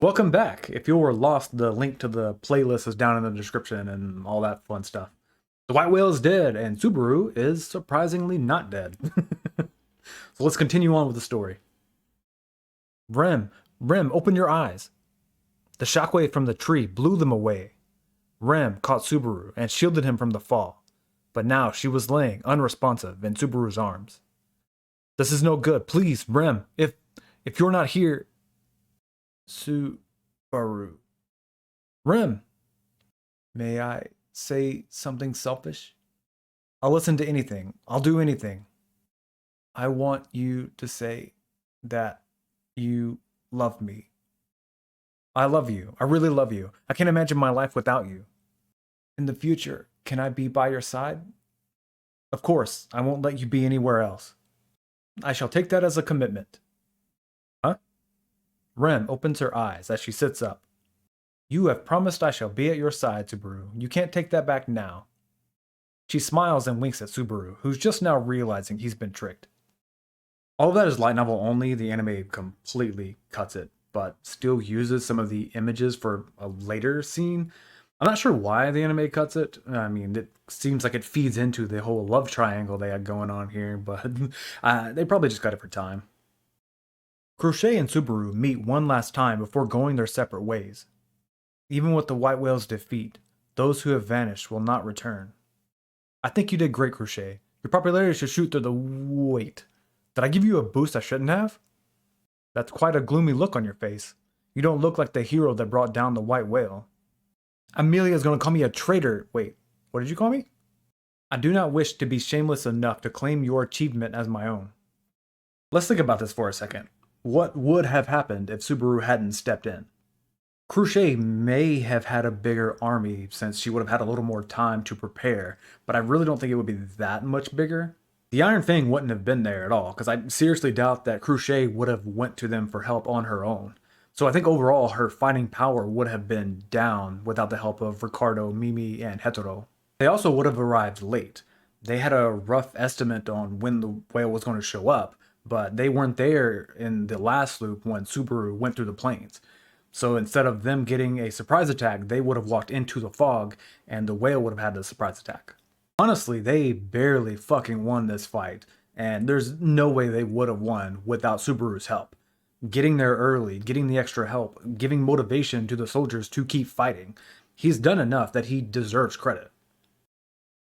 Welcome back. If you were lost, the link to the playlist is down in the description and all that fun stuff. The white whale is dead, and Subaru is surprisingly not dead. So let's continue on with the story. Rem, open your eyes. The shockwave from the tree blew them away. Rem caught Subaru and shielded him from the fall, but now she was laying unresponsive in Subaru's arms. This is no good. Please, Rem, if you're not here, Subaru. Rem, may I say something selfish? I'll listen to anything. I'll do anything. I want you to say that you love me. I love you. I really love you. I can't imagine my life without you. In the future, can I be by your side? Of course, I won't let you be anywhere else. I shall take that as a commitment. Huh? Rem opens her eyes as she sits up. You have promised I shall be at your side, Subaru. You can't take that back now. She smiles and winks at Subaru, who's just now realizing he's been tricked. All of that is light novel only. The anime completely cuts it, but still uses some of the images for a later scene. I'm not sure why the anime cuts it. I mean, it seems like it feeds into the whole love triangle they had going on here, but they probably just cut it for time. Crochet and Subaru meet one last time before going their separate ways. Even with the white whale's defeat, those who have vanished will not return. I think you did great, Crochet. Your popularity should shoot through the... Wait. Did I give you a boost I shouldn't have? That's quite a gloomy look on your face. You don't look like the hero that brought down the white whale. Amelia's gonna call me a traitor. Wait, what did you call me? I do not wish to be shameless enough to claim your achievement as my own. Let's think about this for a second. What would have happened if Subaru hadn't stepped in? Crochet may have had a bigger army since she would have had a little more time to prepare, but I really don't think it would be that much bigger. The Iron Fang wouldn't have been there at all, because I seriously doubt that Crochet would have went to them for help on her own. So I think overall her fighting power would have been down without the help of Ricardo, Mimi, and Hetero. They also would have arrived late. They had a rough estimate on when the whale was going to show up, but they weren't there in the last loop when Subaru went through the plains. So instead of them getting a surprise attack, they would have walked into the fog and the whale would have had the surprise attack. Honestly, they barely fucking won this fight, and there's no way they would have won without Subaru's help. Getting there early, getting the extra help, giving motivation to the soldiers to keep fighting. He's done enough that he deserves credit.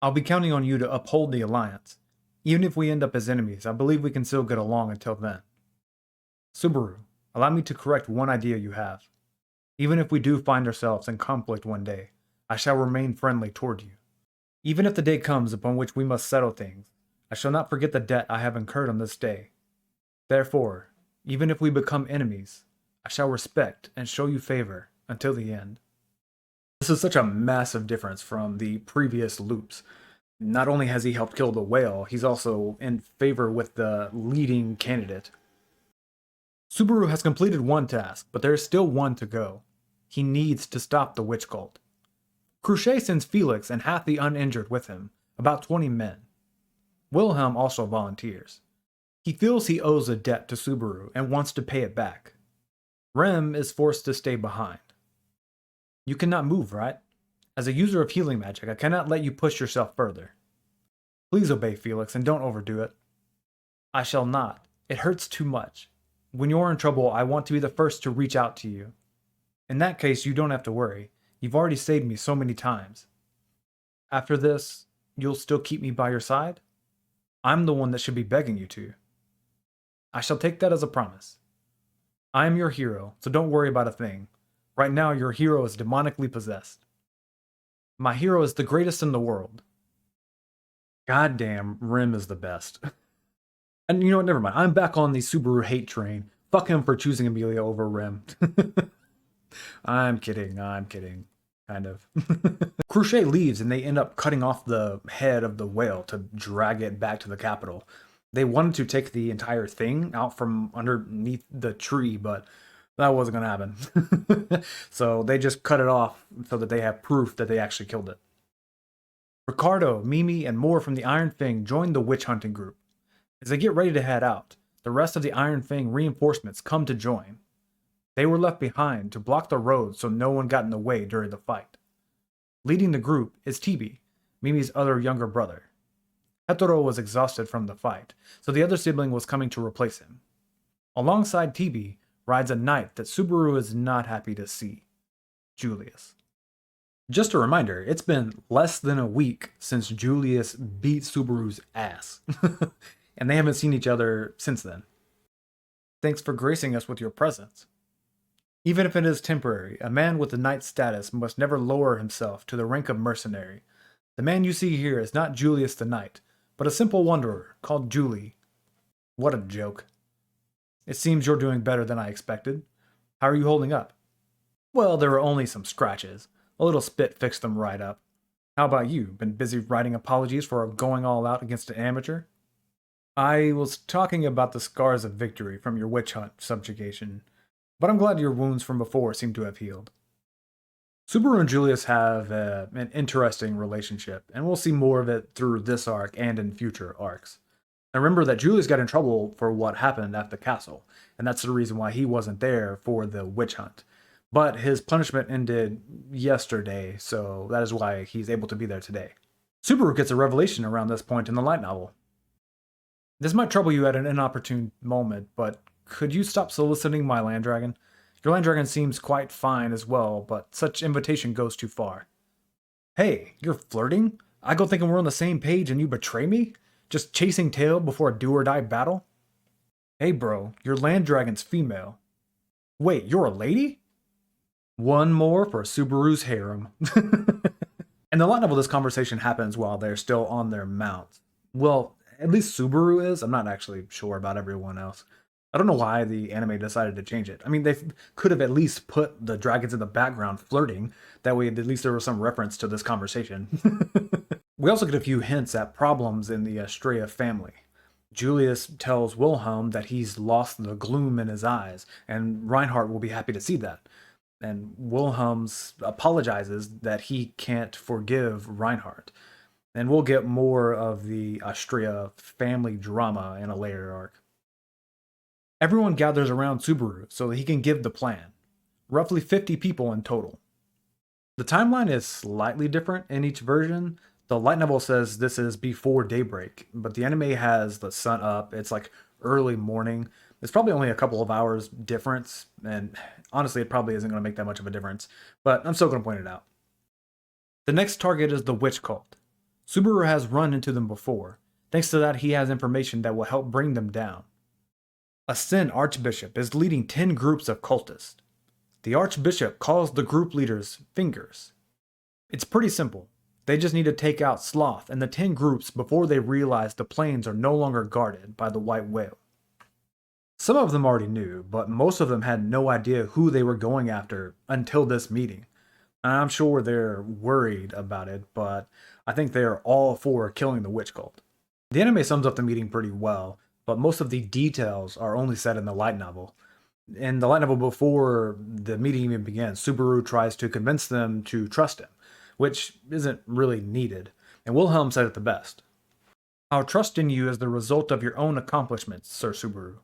I'll be counting on you to uphold the alliance. Even if we end up as enemies, I believe we can still get along until then. Subaru, allow me to correct one idea you have. Even if we do find ourselves in conflict one day, I shall remain friendly toward you. Even if the day comes upon which we must settle things, I shall not forget the debt I have incurred on this day. Therefore, even if we become enemies, I shall respect and show you favor until the end. This is such a massive difference from the previous loops. Not only has he helped kill the whale, he's also in favor with the leading candidate. Subaru has completed one task, but there is still one to go. He needs to stop the witch cult. Crochet sends Felix and half the uninjured with him, about 20 men. Wilhelm also volunteers. He feels he owes a debt to Subaru and wants to pay it back. Rem is forced to stay behind. You cannot move, right? As a user of healing magic, I cannot let you push yourself further. Please obey Felix and don't overdo it. I shall not. It hurts too much. When you're in trouble, I want to be the first to reach out to you. In that case, you don't have to worry. You've already saved me so many times. After this, you'll still keep me by your side? I'm the one that should be begging you to. I shall take that as a promise. I am your hero, so don't worry about a thing. Right now, your hero is demonically possessed. My hero is the greatest in the world. Goddamn, Rem is the best. And you know what, never mind. I'm back on the Subaru hate train. Fuck him for choosing Amelia over Rem. I'm kidding, kind of. Crochet leaves and they end up cutting off the head of the whale to drag it back to the capital. They wanted to take the entire thing out from underneath the tree, but that wasn't going to happen. So they just cut it off so that they have proof that they actually killed it. Ricardo, Mimi, and more from the Iron Fang join the witch hunting group. As they get ready to head out, the rest of the Iron Fang reinforcements come to join. They were left behind to block the road so no one got in the way during the fight. Leading the group is Tibi, Mimi's other younger brother. Hetero was exhausted from the fight, so the other sibling was coming to replace him. Alongside Tibi rides a knight that Subaru is not happy to see, Julius. Just a reminder, it's been less than a week since Julius beat Subaru's ass, and they haven't seen each other since then. Thanks for gracing us with your presence. Even if it is temporary, a man with a knight's status must never lower himself to the rank of mercenary. The man you see here is not Julius the Knight, but a simple wanderer called Julie. What a joke. It seems you're doing better than I expected. How are you holding up? Well, there were only some scratches. A little spit fixed them right up. How about you? Been busy writing apologies for going all out against an amateur? I was talking about the scars of victory from your witch hunt subjugation, but I'm glad your wounds from before seem to have healed. Subaru and Julius have an interesting relationship, and we'll see more of it through this arc and in future arcs. And remember that Julius got in trouble for what happened at the castle, and that's the reason why he wasn't there for the witch hunt. But his punishment ended yesterday, so that is why he's able to be there today. Subaru gets a revelation around this point in the light novel. This might trouble you at an inopportune moment, but could you stop soliciting my land dragon? Your land dragon seems quite fine as well, but such invitation goes too far. Hey, you're flirting? I go thinking we're on the same page and you betray me? Just chasing tail before a do-or-die battle? Hey bro, your land dragon's female. Wait, you're a lady? One more for Subaru's harem. In the light novel, this conversation happens while they're still on their mounts. Well, at least Subaru is. I'm not actually sure about everyone else. I don't know why the anime decided to change it. I mean, they could have at least put the dragons in the background flirting. That way, at least there was some reference to this conversation. We also get a few hints at problems in the Astrea family. Julius tells Wilhelm that he's lost the gloom in his eyes, and Reinhardt will be happy to see that. And Wilhelm apologizes that he can't forgive Reinhardt. And we'll get more of the Astrea family drama in a later arc. Everyone gathers around Subaru so that he can give the plan. Roughly 50 people in total. The timeline is slightly different in each version. The light novel says this is before daybreak, but the anime has the sun up. It's like early morning. It's probably only a couple of hours difference, and honestly, it probably isn't going to make that much of a difference, but I'm still going to point it out. The next target is the witch cult. Subaru has run into them before. Thanks to that, he has information that will help bring them down. A Sin Archbishop is leading 10 groups of cultists. The Archbishop calls the group leaders fingers. It's pretty simple. They just need to take out Sloth and the 10 groups before they realize the plains are no longer guarded by the White Whale. Some of them already knew, but most of them had no idea who they were going after until this meeting. I'm sure they're worried about it, but I think they're all for killing the witch cult. The anime sums up the meeting pretty well, but most of the details are only said in the light novel. In the light novel before the meeting even begins, Subaru tries to convince them to trust him, which isn't really needed, and Wilhelm said it the best. Our trust in you is the result of your own accomplishments, Sir Subaru.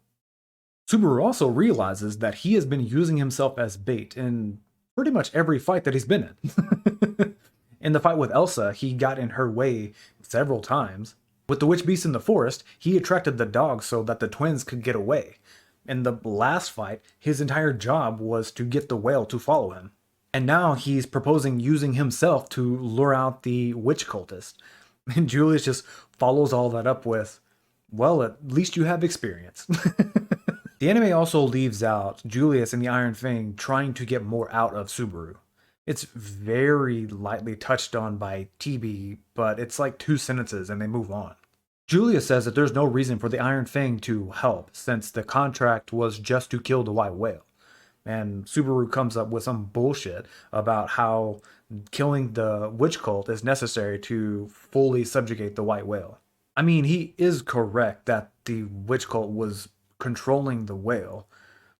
Subaru also realizes that he has been using himself as bait in pretty much every fight that he's been in. In the fight with Elsa, he got in her way several times. With the witch beast in the forest, he attracted the dogs so that the twins could get away. In the last fight, his entire job was to get the whale to follow him. And now he's proposing using himself to lure out the witch cultist. And Julius just follows all that up with, well, at least you have experience. The anime also leaves out Julius and the Iron Fang trying to get more out of Subaru. It's very lightly touched on by TB, but it's like 2 sentences and they move on. Julius says that there's no reason for the Iron Fang to help, since the contract was just to kill the White Whale. And Subaru comes up with some bullshit about how killing the witch cult is necessary to fully subjugate the White Whale. I mean, he is correct that the witch cult was controlling the whale,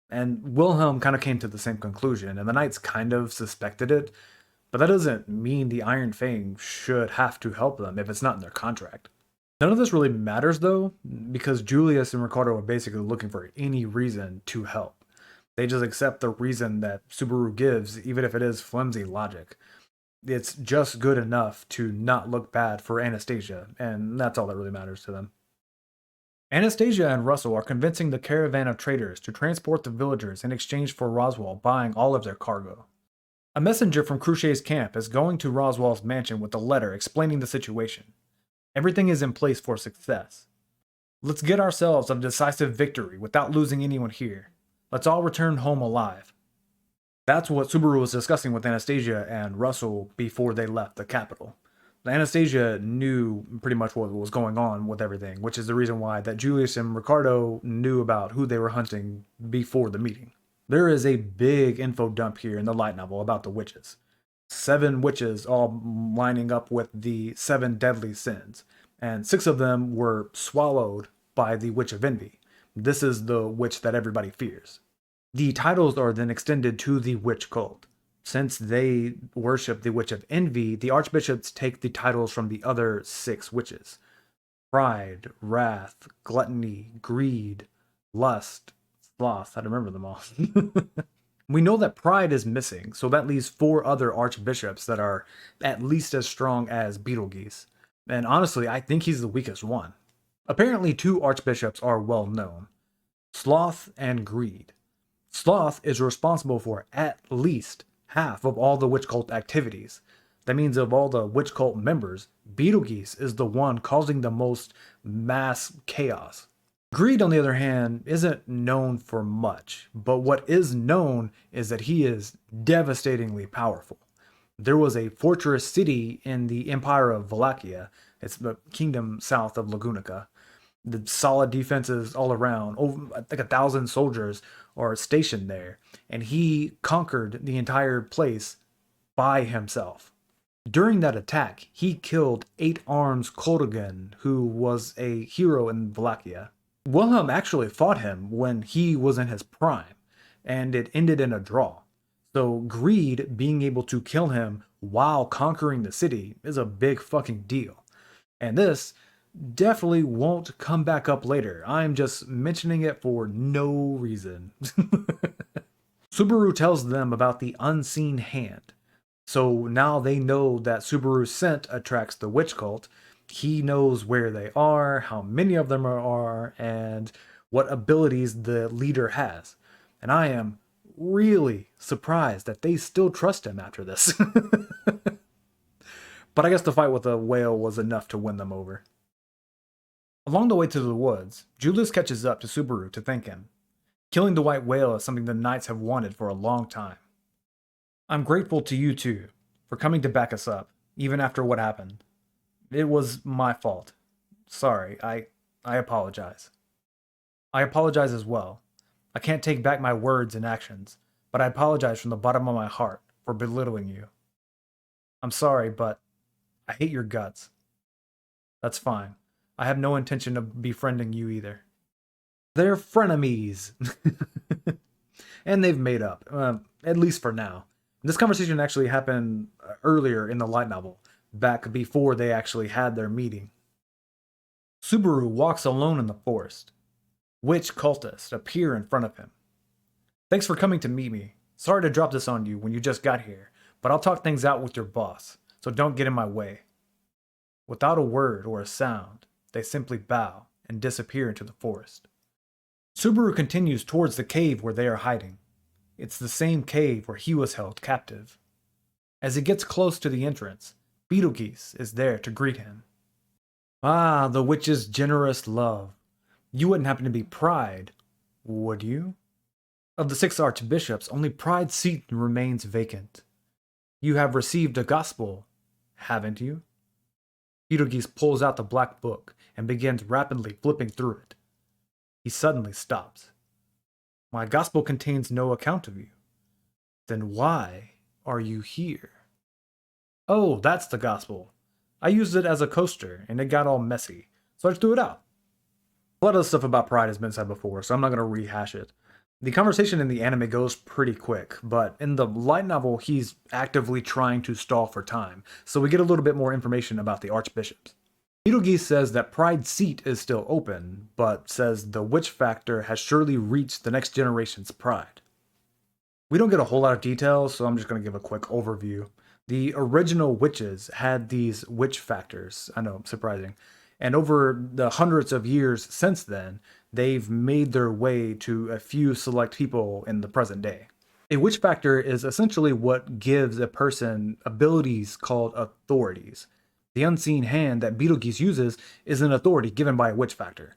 and Wilhelm kind of came to the same conclusion, and the knights kind of suspected it, but that doesn't mean the Iron Fang should have to help them if it's not in their contract. None of this really matters though, because Julius and Ricardo are basically looking for any reason to help. They just accept the reason that Subaru gives, even if it is flimsy logic. It's just good enough to not look bad for Anastasia, and that's all that really matters to them. Anastasia and Russell are convincing the caravan of traders to transport the villagers in exchange for Roswaal buying all of their cargo. A messenger from Cruchet's camp is going to Roswaal's mansion with a letter explaining the situation. Everything is in place for success. Let's get ourselves a decisive victory without losing anyone here. Let's all return home alive. That's what Subaru was discussing with Anastasia and Russell before they left the capital. Anastasia knew pretty much what was going on with everything, which is the reason why that Julius and Ricardo knew about who they were hunting before the meeting. There is a big info dump here in the light novel about the witches. 7 witches all lining up with the 7 deadly sins, and 6 of them were swallowed by the Witch of Envy. This is the witch that everybody fears. The titles are then extended to the witch cult. Since they worship the Witch of Envy, the archbishops take the titles from the other 6 witches: pride, wrath, gluttony, greed, lust, sloth. I remember them all. We know that pride is missing, so that leaves 4 other archbishops that are at least as strong as Betelgeuse. And honestly, I think he's the weakest one. Apparently, 2 archbishops are well known: sloth and greed. Sloth is responsible for at least half of all the witch cult activities. That means of all the witch cult members, Betelgeuse is the one causing the most mass chaos. Greed, on the other hand, isn't known for much, but what is known is that he is devastatingly powerful. There was a fortress city in the Empire of Wallachia, it's the kingdom south of Lagunica. The solid defenses all around, over like 1,000 soldiers are stationed there, and he conquered the entire place by himself. During that attack, he killed 8 Arms Koldogan, who was a hero in Wallachia. Wilhelm actually fought him when he was in his prime, and it ended in a draw. So Greed being able to kill him while conquering the city is a big fucking deal. And this definitely won't come back up later. I'm just mentioning it for no reason. Subaru tells them about the unseen hand. So now they know that Subaru's scent attracts the witch cult. He knows where they are, how many of them are, and what abilities the leader has. And I am really surprised that they still trust him after this. But I guess the fight with the whale was enough to win them over. Along the way to the woods, Julius catches up to Subaru to thank him. Killing the white whale is something the knights have wanted for a long time. I'm grateful to you too, for coming to back us up, even after what happened. It was my fault. Sorry, I apologize. I apologize as well. I can't take back my words and actions, but I apologize from the bottom of my heart for belittling you. I'm sorry, but I hate your guts. That's fine. I have no intention of befriending you either. They're frenemies. And they've made up, at least for now. This conversation actually happened earlier in the light novel, back before they actually had their meeting. Subaru walks alone in the forest. Witch cultists appear in front of him. Thanks for coming to meet me. Sorry to drop this on you when you just got here, but I'll talk things out with your boss, so don't get in my way. Without a word or a sound, they simply bow and disappear into the forest. Subaru continues towards the cave where they are hiding. It's the same cave where he was held captive. As he gets close to the entrance, Betelgeuse is there to greet him. Ah, the witch's generous love. You wouldn't happen to be Pride, would you? Of the 6 archbishops, only Pride's seat remains vacant. You have received a gospel, haven't you? Betelgeuse pulls out the black book and begins rapidly flipping through it. He suddenly stops. My gospel contains no account of you. Then why are you here? Oh, that's the gospel. I used it as a coaster, and it got all messy, so I just threw it out. A lot of stuff about Pride has been said before, so I'm not going to rehash it. The conversation in the anime goes pretty quick, but in the light novel, he's actively trying to stall for time, so we get a little bit more information about the archbishops. Betelgeuse says that Pride's seat is still open, but says the witch factor has surely reached the next generation's Pride. We don't get a whole lot of details, so I'm just going to give a quick overview. The original witches had these witch factors. I know, surprising. And over the hundreds of years since then, they've made their way to a few select people in the present day. A witch factor is essentially what gives a person abilities called authorities. The unseen hand that Beetlegeese uses is an authority given by a witch factor.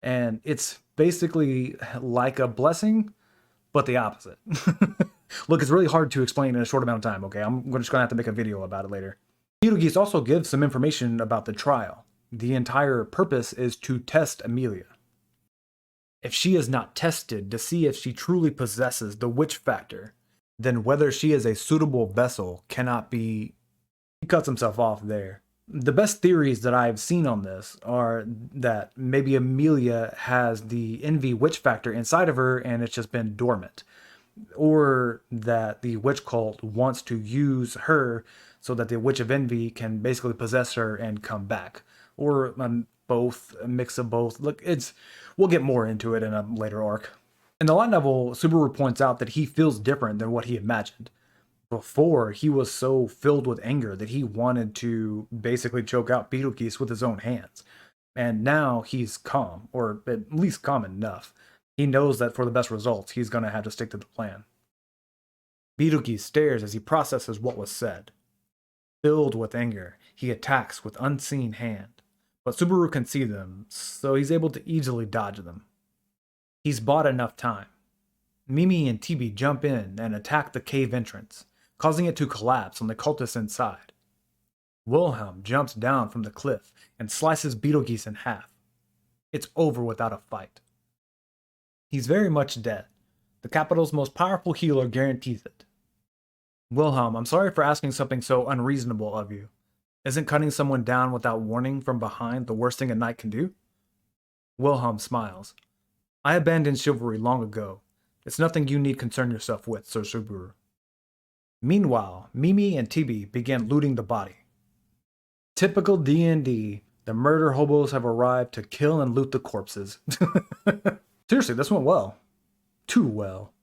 And it's basically like a blessing, but the opposite. Look, it's really hard to explain in a short amount of time, okay? I'm just gonna have to make a video about it later. Beetlegeese also gives some information about the trial. The entire purpose is to test Amelia. If she is not tested to see if she truly possesses the witch factor, then whether she is a suitable vessel cannot be. He cuts himself off there. The best theories that I've seen on this are that maybe Amelia has the envy witch factor inside of her and it's just been dormant. Or that the witch cult wants to use her so that the witch of envy can basically possess her and come back. Or both, a mix of both. Look, we'll get more into it in a later arc. In the light novel, Subaru points out that he feels different than what he imagined. Before, he was so filled with anger that he wanted to basically choke out Beetlegeese with his own hands. And now he's calm, or at least calm enough. He knows that for the best results, he's going to have to stick to the plan. Beetlegeese stares as he processes what was said. Filled with anger, he attacks with unseen hand. But Subaru can see them, so he's able to easily dodge them. He's bought enough time. Mimi and Tibi jump in and attack the cave entrance, causing it to collapse on the cultists inside. Wilhelm jumps down from the cliff and slices Beetlegeese in half. It's over without a fight. He's very much dead. The capital's most powerful healer guarantees it. Wilhelm, I'm sorry for asking something so unreasonable of you. Isn't cutting someone down without warning from behind the worst thing a knight can do? Wilhelm smiles. I abandoned chivalry long ago. It's nothing you need concern yourself with, Sir Subaru. Meanwhile, Mimi and Tibi begin looting the body. Typical D&D, the murder hobos have arrived to kill and loot the corpses. Seriously, this went well. Too well.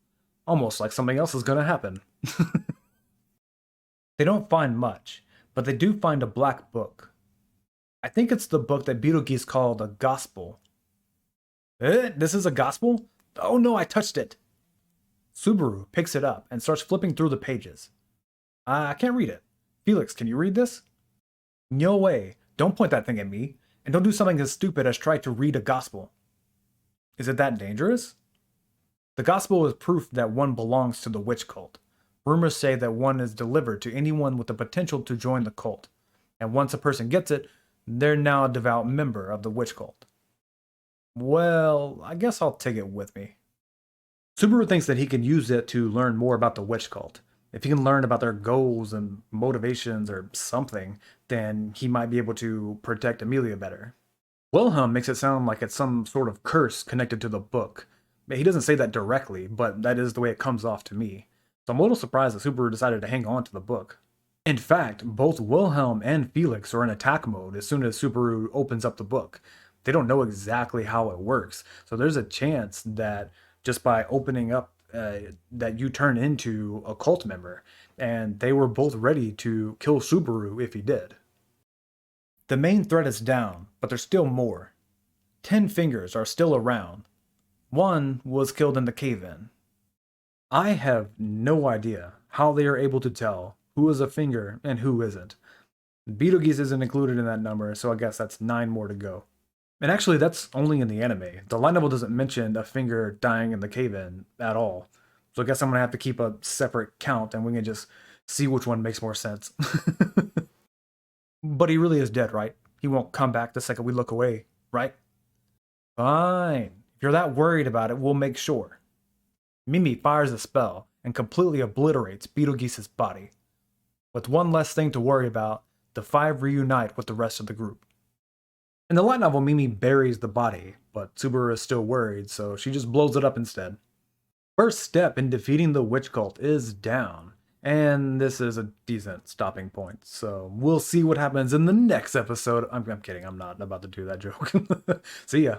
Almost like something else is gonna happen. They don't find much, but they do find a black book. I think it's the book that Beetlegeese called a gospel. This is a gospel? Oh no, I touched it. Subaru picks it up and starts flipping through the pages. I can't read it. Felix, can you read this? No way. Don't point that thing at me. And don't do something as stupid as try to read a gospel. Is it that dangerous? The gospel is proof that one belongs to the witch cult. Rumors say that one is delivered to anyone with the potential to join the cult. And once a person gets it, they're now a devout member of the witch cult. Well, I guess I'll take it with me. Subaru thinks that he can use it to learn more about the witch cult. If he can learn about their goals and motivations or something, then he might be able to protect Amelia better. Wilhelm makes it sound like it's some sort of curse connected to the book. He doesn't say that directly, but that is the way it comes off to me. So I'm a little surprised that Subaru decided to hang on to the book. In fact, both Wilhelm and Felix are in attack mode as soon as Subaru opens up the book. They don't know exactly how it works, so there's a chance that just by opening up that you turn into a cult member, and they were both ready to kill Subaru if he did. The main threat is down, but there's still more. 10 fingers are still around. One was killed in the cave-in. I have no idea how they are able to tell who is a finger and who isn't. Beetlegeese isn't included in that number, so I guess that's 9 more to go. And actually, that's only in the anime. The light novel doesn't mention a finger dying in the cave-in at all. So I guess I'm going to have to keep a separate count and we can just see which one makes more sense. But he really is dead, right? He won't come back the second we look away, right? Fine. If you're that worried about it, we'll make sure. Mimi fires a spell and completely obliterates Beetlegeese's body. With one less thing to worry about, the 5 reunite with the rest of the group. In the light novel, Mimi buries the body, but Subaru is still worried, so she just blows it up instead. First step in defeating the witch cult is down, and this is a decent stopping point, so we'll see what happens in the next episode. I'm kidding, I'm not about to do that joke. See ya.